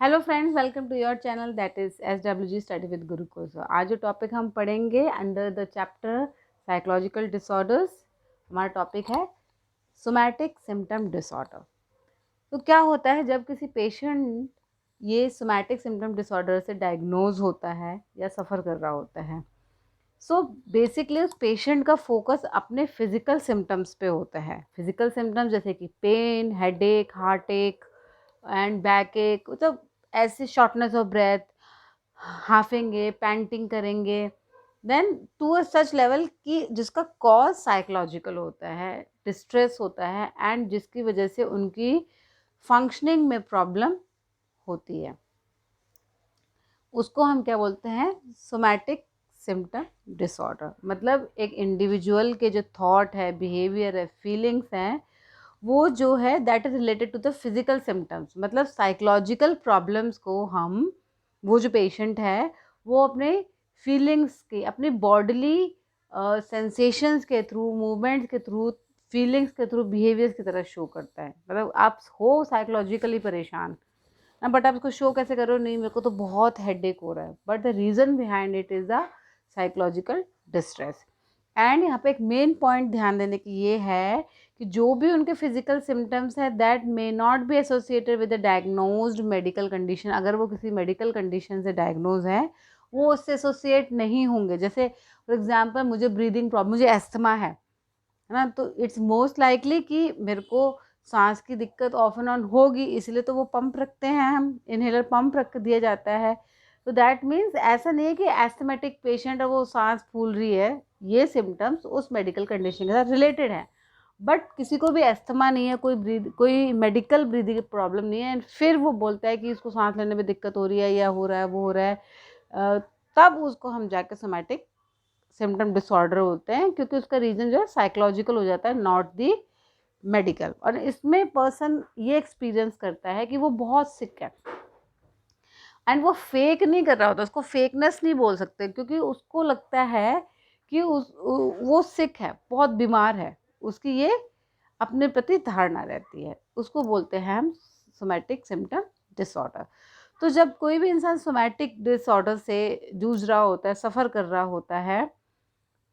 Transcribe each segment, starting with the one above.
Hello friends, welcome to your channel that is SWG study with गुरु कोसो। आज जो टॉपिक हम पढ़ेंगे under the chapter psychological disorders, हमारा टॉपिक है सोमैटिक सिम्टम डिसऑर्डर। तो क्या होता है जब किसी पेशेंट ये सोमैटिक सिम्टम डिसऑर्डर से डायग्नोज होता है या सफ़र कर रहा होता है, सो बेसिकली उस पेशेंट का फोकस अपने फिजिकल सिम्टम्स पे होता है। फिजिकल सिम्टम्स जैसे कि पेन, हेडेक, हार्ट एक एंड बैक एक, मतलब ऐसे शॉर्टनेस ऑफ ब्रेथ, हाफेंगे, पैंटिंग करेंगे, then to a such level कि जिसका कॉज साइकोलॉजिकल होता है, डिस्ट्रेस होता है एंड जिसकी वजह से उनकी फंक्शनिंग में प्रॉब्लम होती है। उसको हम क्या बोलते हैं? Somatic symptom disorder. मतलब एक इंडिविजुअल के जो थॉट है, बिहेवियर है, फीलिंग्स हैं, वो जो है that is related to the physical symptoms. मतलब साइकोलॉजिकल प्रॉब्लम्स को हम, वो जो पेशेंट है वो अपने फीलिंग्स के, अपनी बॉडीली सेंसेशंस के थ्रू, मूवमेंट्स के थ्रू, फीलिंग्स के थ्रू, बिहेवियर्स की तरह शो करता है। मतलब आप हो साइकोलॉजिकली परेशान ना, बट आप इसको शो कैसे करो? नहीं, मेरे को तो बहुत हेडेक हो रहा है, but the reason behind it is the psychological distress. And यहाँ पे एक मेन पॉइंट ध्यान देने की ये है कि जो भी उनके फिजिकल सिम्टम्स है that may not be associated with the diagnosed medical condition. अगर वो किसी मेडिकल कंडीशन से डायग्नोज है, वो उससे एसोसिएट नहीं होंगे। जैसे फॉर एग्जांपल, मुझे ब्रीदिंग प्रॉब्लम, मुझे एस्थमा है ना, तो इट्स मोस्ट लाइकली कि मेरे को सांस की दिक्कत ऑफ एंड ऑन होगी, इसलिए तो वो पंप रखते हैं, हम इनहेलर पंप रख दिया जाता है। तो दैट मीन्स ऐसा नहीं है कि एस्थमेटिक पेशेंट है, वो सांस फूल रही है, ये सिम्टम्स उस मेडिकल कंडीशन के साथ रिलेटेड है। बट किसी को भी एस्थमा नहीं है, कोई मेडिकल ब्रीदिंग प्रॉब्लम नहीं है, एंड फिर वो बोलता है कि इसको सांस लेने में दिक्कत हो रही है, या हो रहा है, वो हो रहा है, तब उसको हम जाके सोमैटिक सिम्टम डिसऑर्डर होते हैं, क्योंकि उसका रीजन जो है साइकोलॉजिकल हो जाता है, नॉट दी मेडिकल। और इसमें पर्सन ये एक्सपीरियंस करता है कि वो बहुत सिक है, एंड वो फेक नहीं कर रहा होता, उसको फेकनेस नहीं बोल सकते, क्योंकि उसको लगता है कि वो सिक है, बहुत बीमार है, उसकी ये अपने प्रति धारणा रहती है। उसको बोलते हैं हम सोमैटिक सिम्टम डिसऑर्डर। तो जब कोई भी इंसान सोमैटिक डिसऑर्डर से जूझ रहा होता है, सफ़र कर रहा होता है,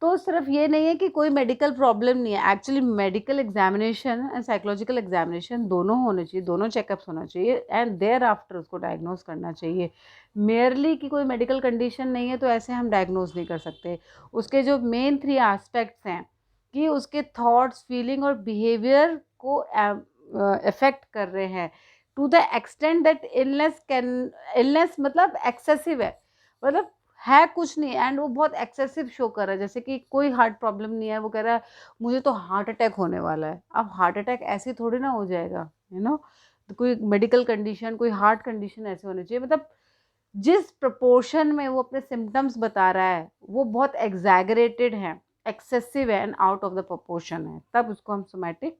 तो सिर्फ ये नहीं है कि कोई मेडिकल प्रॉब्लम नहीं है। Actually medical examination and psychological examination दोनों होने चाहिए, दोनों चेकअप्स होना चाहिए, एंड देयर आफ्टर उसको डायग्नोज करना चाहिए। मेयरली कि कोई मेडिकल कंडीशन नहीं है तो ऐसे हम डायग्नोज नहीं कर सकते। उसके जो मेन 3 एस्पेक्ट्स हैं कि उसके थॉट्स, फीलिंग और बिहेवियर को अफेक्ट कर रहे हैं to the extent that illness मतलब एक्सेसिव मतलब है कुछ नहीं, एंड वो बहुत एक्सेसिव शो कर रहा है। जैसे कि कोई हार्ट प्रॉब्लम नहीं है, वो कह रहा है मुझे तो हार्ट अटैक होने वाला है। अब हार्ट अटैक ऐसे थोड़ी ना हो जाएगा, तो कोई मेडिकल कंडीशन, कोई हार्ट कंडीशन ऐसे होनी चाहिए। मतलब जिस प्रपोर्शन में वो अपने सिम्टम्स बता रहा है वो बहुत एग्जैगरेटेड है, एक्सेसिव है and out of the proportion है, तब उसको हम सोमैटिक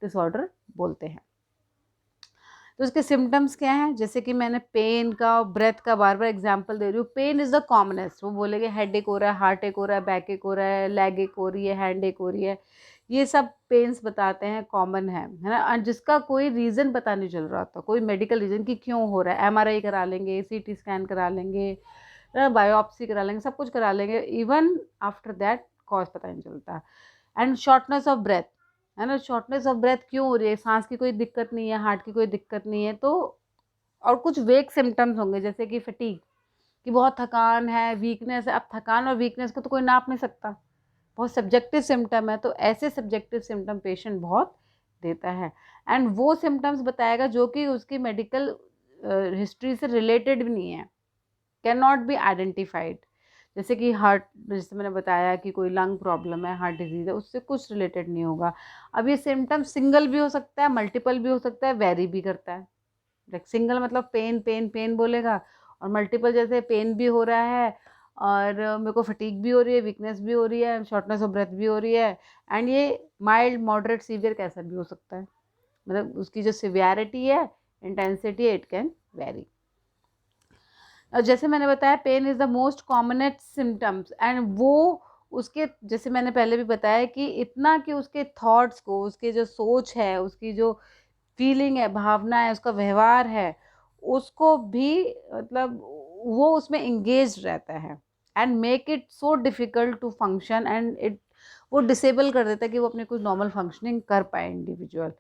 डिसऑर्डर बोलते हैं। तो उसके सिम्टम्स क्या हैं? जैसे कि मैंने पेन का, ब्रेथ का बार बार एग्जांपल दे रही हूँ। Pain is the commonest. वो बोलेंगे हेड एक हो रहा है, हार्ट एक हो रहा है, बैक एक हो रहा है, लेग एक हो रही है, हैंड एक हो रही है। ये सब पेन्स बताते हैं, कॉमन है ना, और जिसका कोई रीज़न पता नहीं चल रहा होता, कोई मेडिकल रीज़न कि क्यों हो रहा है। MRI करा लेंगे, CT स्कैन करा लेंगे, बायोप्सी करा लेंगे, सब कुछ करा लेंगे, इवन आफ्टर दैट कॉज पता नहीं चलता। एंड शॉर्टनेस ऑफ ब्रेथ, है ना, शॉर्टनेस ऑफ ब्रेथ क्यों हो रही है? सांस की कोई दिक्कत नहीं है, हार्ट की कोई दिक्कत नहीं है, तो और कुछ वेग सिम्टम्स होंगे जैसे कि फटीग, कि बहुत थकान है, वीकनेस है। अब थकान और वीकनेस को तो कोई नाप नहीं सकता, बहुत सब्जेक्टिव सिम्टम है, तो ऐसे सब्जेक्टिव सिम्टम पेशेंट बहुत देता है, एंड वो सिम्टम्स बताएगा जो कि उसकी मेडिकल हिस्ट्री से रिलेटेड भी नहीं है, कैन नॉट बी आइडेंटिफाइड। जैसे कि हार्ट, जैसे मैंने बताया कि कोई लंग प्रॉब्लम है, हार्ट डिजीज़ है, उससे कुछ रिलेटेड नहीं होगा। अब ये सिम्टम सिंगल भी हो सकता है, मल्टीपल भी हो सकता है, वेरी भी करता है। लाइक सिंगल मतलब पेन पेन पेन बोलेगा, और मल्टीपल जैसे पेन भी हो रहा है, और मेरे को फटीग भी हो रही है, वीकनेस भी हो रही है, शॉर्टनेस ऑफ ब्रेथ भी हो रही है, एंड ये माइल्ड, मॉडरेट, सीवियर कैसा भी हो सकता है। मतलब उसकी जो सिवियरिटी है, इंटेंसिटी है, इट कैन वेरी। और जैसे मैंने बताया, pain is the most commonest symptoms, and वो उसके, जैसे मैंने पहले भी बताया कि इतना कि उसके थॉट्स को, उसके जो सोच है, उसकी जो फीलिंग है, भावना है, उसका व्यवहार है, उसको भी मतलब वो उसमें इंगेज रहता है and make it so difficult to function and it वो डिसेबल कर देता है कि वो अपने कुछ नॉर्मल फंक्शनिंग कर पाए इंडिविजुअल।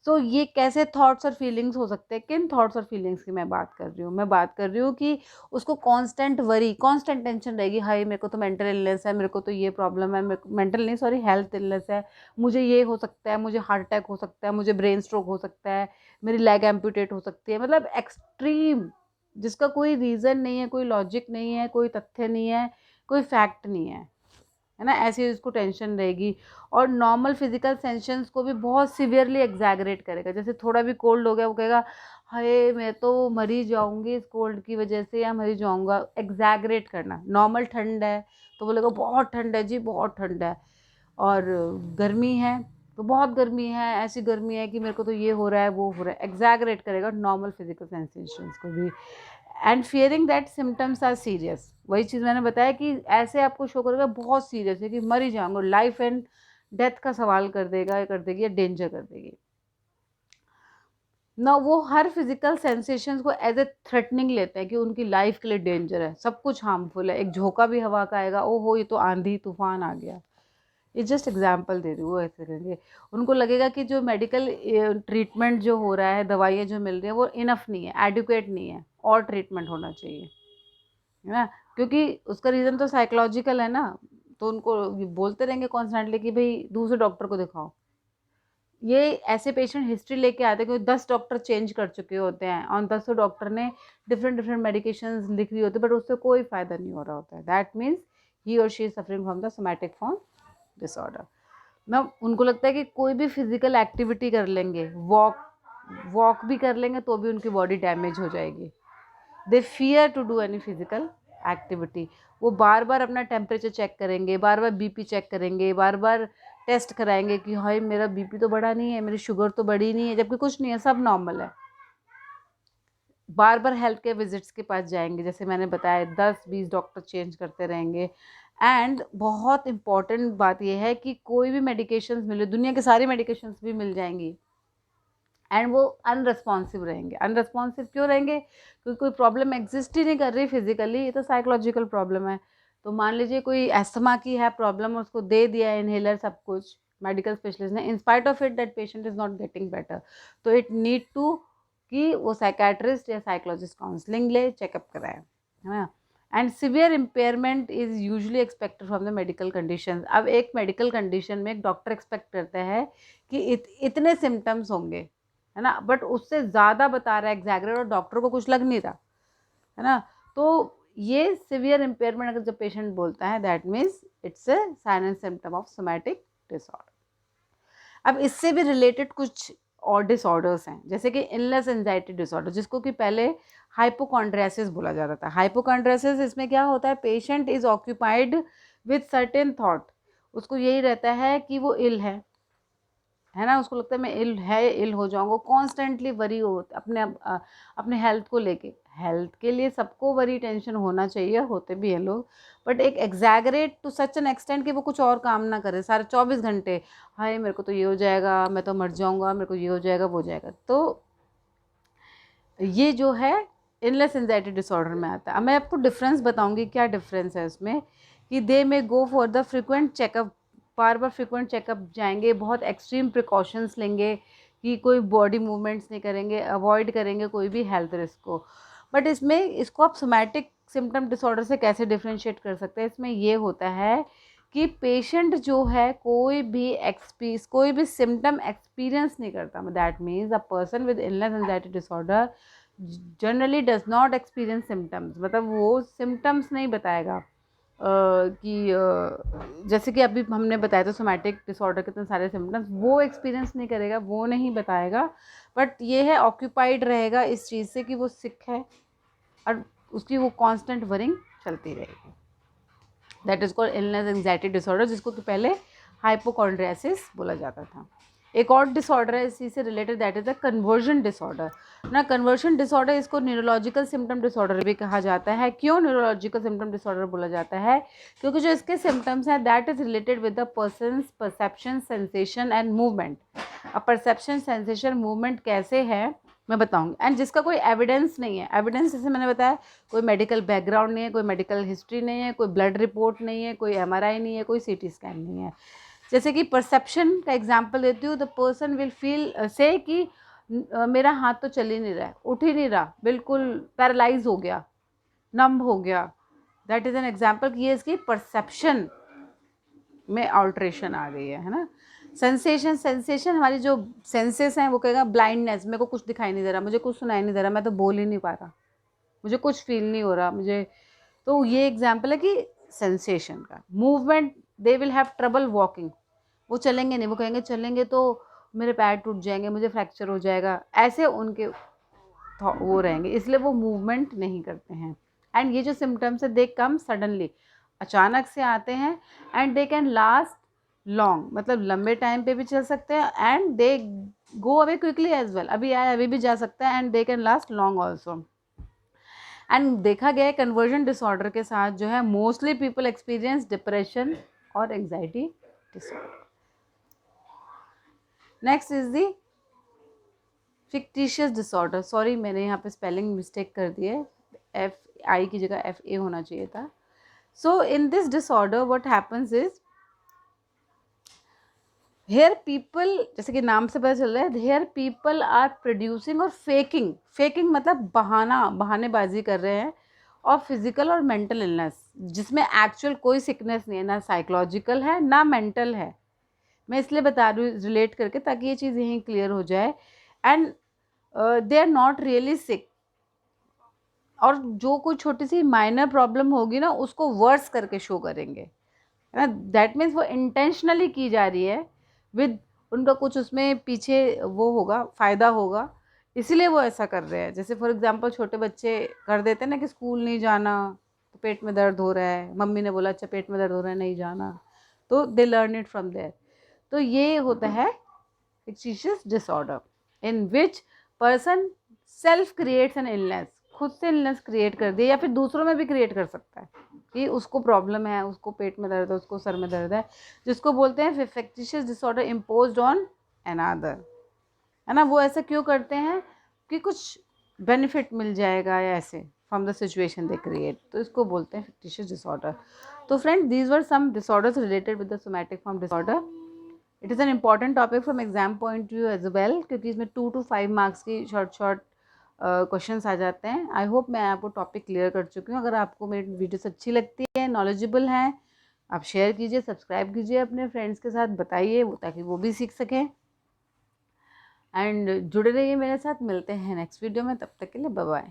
सो ये कैसे थॉट्स और फीलिंग्स हो सकते हैं, किन थॉट्स और फीलिंग्स की मैं बात कर रही हूँ, मैं बात कर रही हूँ कि उसको कांस्टेंट वरी, कांस्टेंट टेंशन रहेगी, हाय मेरे को तो मेंटल इलनेस है, मेरे को तो ये प्रॉब्लम है, मेरे को मेंटल नहीं सॉरी हेल्थ इलनेस है, मुझे ये हो सकता है, मुझे हार्ट अटैक हो सकता है, मुझे ब्रेन स्ट्रोक हो सकता है, मेरी लेग एम्पूटेट हो सकती है, मतलब एक्सट्रीम जिसका कोई रीज़न नहीं है, कोई लॉजिक नहीं है, कोई तथ्य नहीं है, कोई फैक्ट नहीं है ना, ऐसी उसको टेंशन रहेगी। और नॉर्मल फिजिकल सेंशंस को भी बहुत सिवियरली एग्जैगरेट करेगा। जैसे थोड़ा भी कोल्ड हो गया वो कहेगा हाय मैं तो मरी जाऊंगी इस कोल्ड की वजह से, या मरी जाऊंगा, एग्जैगरेट करना। नॉर्मल ठंड है तो बोलेगा बहुत ठंड है जी, बहुत ठंड है। और गर्मी है तो बहुत गर्मी है, ऐसी गर्मी है कि मेरे को तो ये हो रहा है वो हो रहा है, एग्जैगरेट करेगा नॉर्मल फिजिकल सेंसेशंस को भी। And fearing that symptoms are serious, वही चीज़ मैंने बताया कि ऐसे आपको शो करेगा बहुत सीरियस है कि मर ही जाऊंगा, लाइफ एंड डेथ का सवाल कर देगा, या कर देगी, या डेंजर कर देगी ना। वो हर फिजिकल सेंसेशंस को एज ए थ्रेटनिंग लेते हैं कि उनकी लाइफ के लिए डेंजर है, सब कुछ हार्मफुल है। एक झोंका भी हवा का आएगा, ओ हो ये तो आंधी तूफान आ गया। ये जस्ट एग्जाम्पल दे रही हूँ, वो ऐसे करेंगे। उनको लगेगा कि जो मेडिकल ट्रीटमेंट जो हो रहा है, दवाइयाँ जो मिल रही है वो इनफ नहीं है, एडुकेट नहीं है, और ट्रीटमेंट होना चाहिए, है ना। क्योंकि उसका रीज़न तो साइकोलॉजिकल है ना। तो उनको ये बोलते रहेंगे कॉन्स्टेंटली कि भाई दूसरे डॉक्टर को दिखाओ। ये ऐसे पेशेंट हिस्ट्री लेके आते हैं, क्योंकि 10 डॉक्टर चेंज कर चुके होते हैं और 10 डॉक्टर ने डिफरेंट डिफरेंट मेडिकेशंस लिख दी होती है, बट उससे कोई फ़ायदा नहीं हो रहा होता है। दैट मीन्स ही और she is suffering from the somatic form disorder. मैं उनको लगता है कि कोई भी फिजिकल एक्टिविटी कर लेंगे, वॉक भी कर लेंगे तो भी उनकी बॉडी डैमेज हो जाएगी। They fear to do any physical activity. वो बार बार अपना टेम्परेचर चेक करेंगे, बार बार बीपी चेक करेंगे, बार बार टेस्ट कराएंगे कि हाय मेरा बीपी तो बढ़ा नहीं है, मेरी शुगर तो बढ़ी नहीं है, जबकि कुछ नहीं है, सब नॉर्मल है। बार बार हेल्थ केयर विजिट्स के पास जाएंगे, जैसे मैंने बताया 10-20 डॉक्टर चेंज करते रहेंगे। एंड बहुत इंपॉर्टेंट बात यह है कि कोई भी मेडिकेशंस मिले, दुनिया की सारी मेडिकेशंस भी मिल जाएंगी, एंड वो अनरेस्पॉन्सिव रहेंगे। अनरेस्पॉन्सिव क्यों रहेंगे? क्योंकि कोई प्रॉब्लम एग्जिस्ट ही नहीं कर रही फिजिकली, ये तो साइकोलॉजिकल प्रॉब्लम है। तो मान लीजिए कोई एस्थमा की है प्रॉब्लम, उसको दे दिया इनहेलर सब कुछ मेडिकल स्पेशलिस्ट ने, in spite of it that patient is not getting better, तो इट नीड टू कि वो साइकेट्रिस्ट या साइकोलॉजिस्ट काउंसलिंग ले, चेकअप कराए, है ना। And severe impairment is usually expected from the medical condition. अब एक मेडिकल कंडीशन में एक डॉक्टर एक्सपेक्ट करता है कि इतने सिम्टम्स होंगे, है ना, बट उससे ज़्यादा बता रहा है एग्जैगरेट, और डॉक्टर को कुछ लग नहीं रहा, है ना। तो ये सिवियर इम्पेयरमेंट अगर जब पेशेंट बोलता है, that means it's a sign and symptom of somatic disorder. अब इससे भी रिलेटेड कुछ और डिसऑर्डर्स हैं, जैसे कि इलनेस एंजाइटी डिसऑर्डर, जिसको कि पहले हाइपोकॉन्ड्रियासिस बोला जाता था। हाइपोकॉन्ड्रियासिस, इसमें क्या होता है, patient is occupied with certain thought, उसको यही रहता है कि वो इल है ना, उसको लगता है मैं इल हो जाऊंगा, कॉन्स्टेंटली वरी हो अपने हेल्थ को लेके। हेल्थ के लिए सबको वरी टेंशन होना चाहिए, होते भी हैं लोग, बट एक exaggerate to such an extent कि वो कुछ और काम ना करे सारे 24 घंटे, हाय मेरे को तो ये हो जाएगा, मैं तो मर जाऊंगा, मेरे को ये हो जाएगा वो हो जाएगा। तो ये जो है इलनेस एंजाइटी डिसऑर्डर में आता है। अब मैं आपको डिफरेंस बताऊंगी क्या डिफरेंस है उसमें, कि दे में go for the frequent checkup, bar bar frequent checkup जाएंगे, बहुत एक्सट्रीम प्रिकॉशंस लेंगे कि कोई बॉडी मूवमेंट्स नहीं करेंगे, अवॉइड करेंगे कोई भी हेल्थ रिस्क को। बट इसमें इसको आप सोमैटिक सिम्टम डिसऑर्डर से कैसे डिफ्रेंशिएट कर सकते हैं? इसमें ये होता है कि पेशेंट जो है कोई भी सिम्टम एक्सपीरियंस नहीं करता। That means a person with illness anxiety disorder generally does not experience symptoms, मतलब वो सिम्टम्स नहीं बताएगा कि जैसे कि अभी हमने बताया था सोमैटिक डिसऑर्डर कितने सारे सिम्टम्स, वो एक्सपीरियंस नहीं करेगा, वो नहीं बताएगा। बट ये है ऑक्यूपाइड रहेगा इस चीज़ से कि वो सिक है, और उसकी वो कांस्टेंट वरिंग चलती रहेगी। That is called illness anxiety disorder, जिसको कि पहले हाइपोकॉन्ड्रियासिस बोला जाता था। एक और डिसऑर्डर है इसी से related, that is a conversion disorder ना। कन्वर्जन डिसऑर्डर, इसको न्यूरोलॉजिकल सिम्टम डिसऑर्डर भी कहा जाता है। क्यों न्यूरोलॉजिकल सिम्टम डिसऑर्डर बोला जाता है? क्योंकि जो इसके सिम्टम्स हैं that is related with the persons perception, sensation and movement. अब परसेप्शन, सेंसेशन, मूवमेंट कैसे है मैं बताऊंगी। एंड जिसका कोई एविडेंस नहीं है, एविडेंस जैसे मैंने बताया, कोई मेडिकल बैकग्राउंड नहीं है, कोई मेडिकल हिस्ट्री नहीं है, कोई ब्लड रिपोर्ट नहीं है, कोई MRI नहीं है, कोई CT स्कैन नहीं है। जैसे कि परसेप्शन का एग्जांपल देती हूँ, द पर्सन विल फील से कि मेरा हाथ तो चल ही नहीं रहा है, उठ ही नहीं रहा, बिल्कुल पैरालाइज हो गया, नंब हो गया। दैट इज़ एन एग्जाम्पल कि ये इसकी परसेप्शन में ऑल्ट्रेशन आ गई है ना। सेंसेशन हमारी जो सेंसेस हैं वो कहेगा ब्लाइंडनेस, मेरे को कुछ दिखाई नहीं दे रहा, मुझे कुछ सुनाई नहीं दे रहा, मैं तो बोल ही नहीं पा रहा, मुझे कुछ फील नहीं हो रहा मुझे। तो ये एग्जाम्पल है कि सेंसेशन का। Movement, they will have trouble walking, वो चलेंगे नहीं, वो कहेंगे चलेंगे तो मेरे पैर टूट जाएंगे, मुझे फ्रैक्चर हो जाएगा, ऐसे उनके वो रहेंगे, इसलिए वो मूवमेंट नहीं करते हैं। एंड ये जो सिम्टम्स है दे कम सडनली, अचानक से आते हैं। And they can last long, मतलब लंबे टाइम पे भी चल सकते हैं। And they go away quickly as well, अभी आया अभी भी जा सकता है। And they can last long also. And देखा गया है कन्वर्जन डिसऑर्डर के साथ जो है मोस्टली पीपल एक्सपीरियंस डिप्रेशन और anxiety disorder. Next is the fictitious disorder. Sorry मैंने यहाँ पे स्पेलिंग मिस्टेक कर दी है, FI की जगह FA होना चाहिए था। So in this disorder what happens is, here people, जैसे कि नाम से पता चल रहा है, हेयर पीपल आर प्रोड्यूसिंग और फेकिंग मतलब बहानेबाजी कर रहे हैं, और फिजिकल और मेंटल इलनेस, जिसमें एक्चुअल कोई सिकनेस नहीं है, ना साइकोलॉजिकल है ना मेंटल है। मैं इसलिए बता रही हूँ रिलेट करके, ताकि ये चीज़ यहीं क्लियर हो जाए। And they are not really sick, और जो कोई छोटी सी माइनर प्रॉब्लम होगी ना उसको वर्स करके शो करेंगे, है ना। दैट मीन्स वो इंटेंशनली की जा रही है, विद उनका कुछ उसमें पीछे वो होगा, फ़ायदा होगा, इसीलिए वो ऐसा कर रहे हैं। जैसे फॉर एग्जांपल छोटे बच्चे कर देते हैं ना कि स्कूल नहीं जाना तो पेट में दर्द हो रहा है, मम्मी ने बोला अच्छा पेट में दर्द हो रहा है नहीं जाना, तो they learn it from there. तो ये होता है fictitious disorder, in which person self creates an illness, खुद से इलनेस क्रिएट कर दिया, या फिर दूसरों में भी क्रिएट कर सकता है कि उसको प्रॉब्लम है, उसको पेट में दर्द है, उसको सर में दर्द है, जिसको बोलते हैं fictitious disorder imposed on another, है ना। वो ऐसा क्यों करते हैं कि कुछ बेनिफिट मिल जाएगा या ऐसे, from the situation they create, तो इसको बोलते हैं फिक्टिशियस डिसऑर्डर। तो friends these were some disorders related with the somatic form disorder. It is an important topic from exam point view as well, क्योंकि इसमें 2 to 5 मार्क्स की short questions आ जाते हैं। आई होप मैं आपको टॉपिक क्लियर कर चुकी हूँ। अगर आपको मेरी वीडियोस अच्छी लगती है, नॉलेजेबल हैं, आप शेयर कीजिए, सब्सक्राइब कीजिए अपने फ्रेंड्स के साथ, बताइए ताकि वो भी सीख सकें। एंड जुड़े रहिए मेरे साथ, मिलते हैं नेक्स्ट वीडियो में, तब तक के लिए बाय बाय।